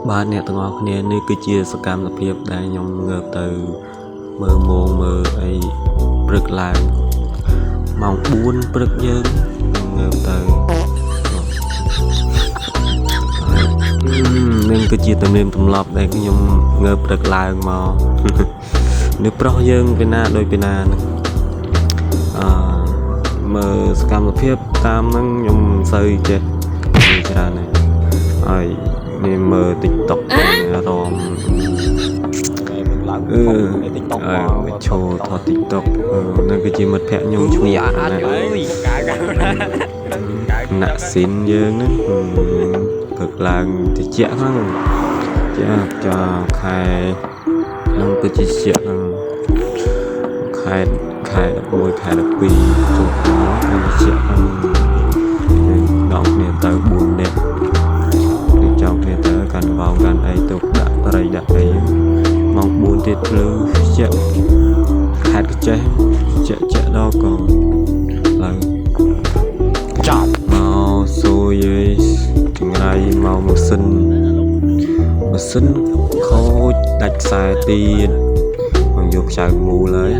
បាទអ្នកទាំងអស់គ្នានេះគឺជាសកម្មភាពដែលខ្ញុំងើបទៅមើលម៉ោងមើលអីព្រឹកឡើងម៉ោង 4 ព្រឹកយើងងើបទៅនឹងគឺជាទំនៀមទម្លាប់ដែលខ្ញុំងើបព្រឹកឡើងមកនេះប្រុសយើងពីណាដូចពីណាហ្នឹងមើលសកម្មភាពតាមហ្នឹងខ្ញុំសូវចេះច្រើនទេហើយនេះមើល TikTok អារម្មណ៍TikTok មកឈរថត TikTok នឹងគឺជាមិត្តភក្តិខ្ញុំឈ្មោះណាក់ស៊ីនយើងហ្នឹងព្រឹកឡើងតិចហ្នឹងចាខែនឹងទៅជាជាខែ11ខែ12ចុងក្រោយហើយជាដល់គ្នាទៅ4នាក់នេះចောင်းគ្នាទៅកាន់វ៉ោកាន់អីទុកដាក់ត្រីដាក់អីម៉ោង 4 ទៀតភ្លឺជាខេតកចេះជាដល់ក៏ឡើងចាប់មកស៊ូយេចង្រៃមកម៉ាស៊ីនខូចដាច់ខ្សែទៀតមកយកខ្ចៅមូលហើយ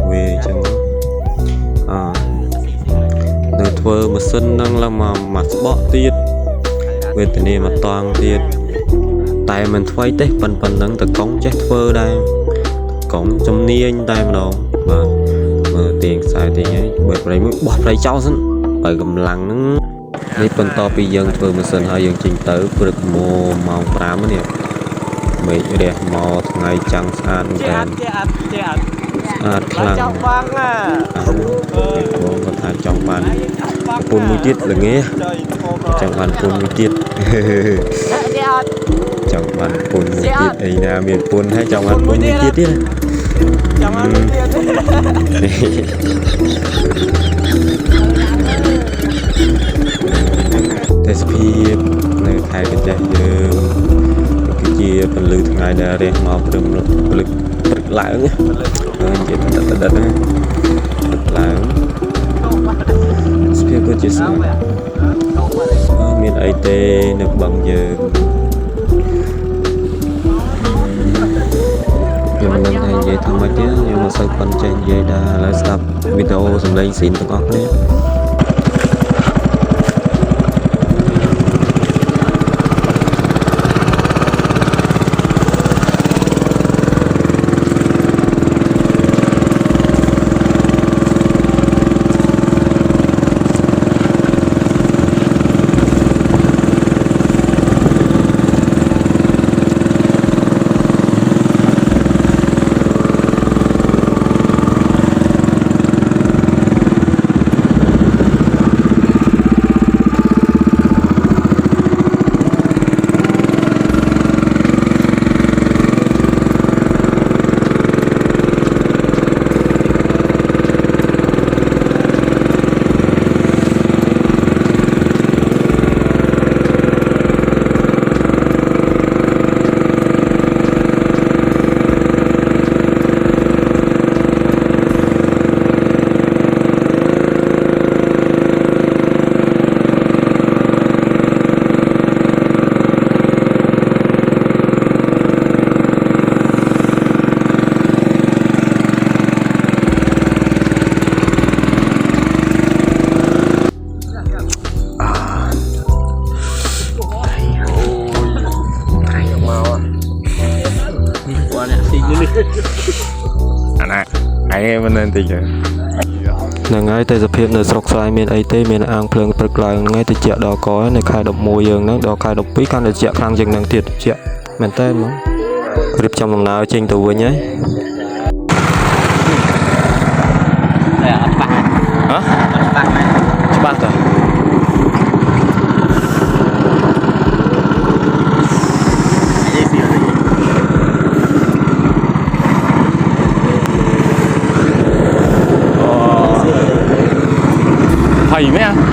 វាអញ្ចឹងនៅធ្វើម៉ាស៊ីនហ្នឹងឡើងមកស្បកទៀតវេទនាមកតង់ទៀតតែមិនថ្មីទេប៉ុណ្ណឹងតកង់ចេះធ្វើដែរកង់ជំនាញតែម្ដងបាទមើលទៀងខ្សែទៀងហើយបើប្រៃមួយបោះប្រៃចោលសិនបើកម្លាំងហ្នឹងនេះបន្តពីយើងធ្វើម៉ាស៊ីនហើយយើងចេញទៅព្រឹកម៉ោង 5 នេះមេឃរះមកថ្ងៃចាំងស្អាតមែនតើស្អាតខ្លាំងចង់បាំងបងគាត់ថាចង់បានពុនមួយទៀតល្ងាចង់បានពុនមួយទៀតចង់បានពុនមួយទៀតអីណាមានពុនហើយចង់បានពុនមួយទៀតទៀតចង់បានមួយទៀតទេសភាពនៅខេត្តកញ្ចេះយើងគឺជាពន្លឺថ្ងៃដែលរះមកព្រឹកឡើងនិយាយដិតណាព្រឹកឡើងស្ពាក៏ជាស្អាតមានអីទេនៅបឹងយើងខ្ញុំមិនដឹងថានិយាយថាម៉េចទេខ្ញុំមិនសូវប៉ុនចេះនិយាយដែរឥឡូវស្ដាប់វីដេអូសម្លេងស៊ីនទាំងអស់គ្នាមិនមែនតិចហ្នឹងហើយតែសភាពនៅស្រុកស្រែមានអីទេមានអាងភ្លើងព្រឹកឡើងថ្ងៃតិចដល់កនៅខែ 11 យើងហ្នឹងដល់ខែ 12 កាន់តែតិចខ្លាំងជាងហ្នឹងទៀតតិចមែនតើហ្មងរៀបចំដំណើរចេញទៅវិញហើយអត់ច្បាស់តើhay mấy anh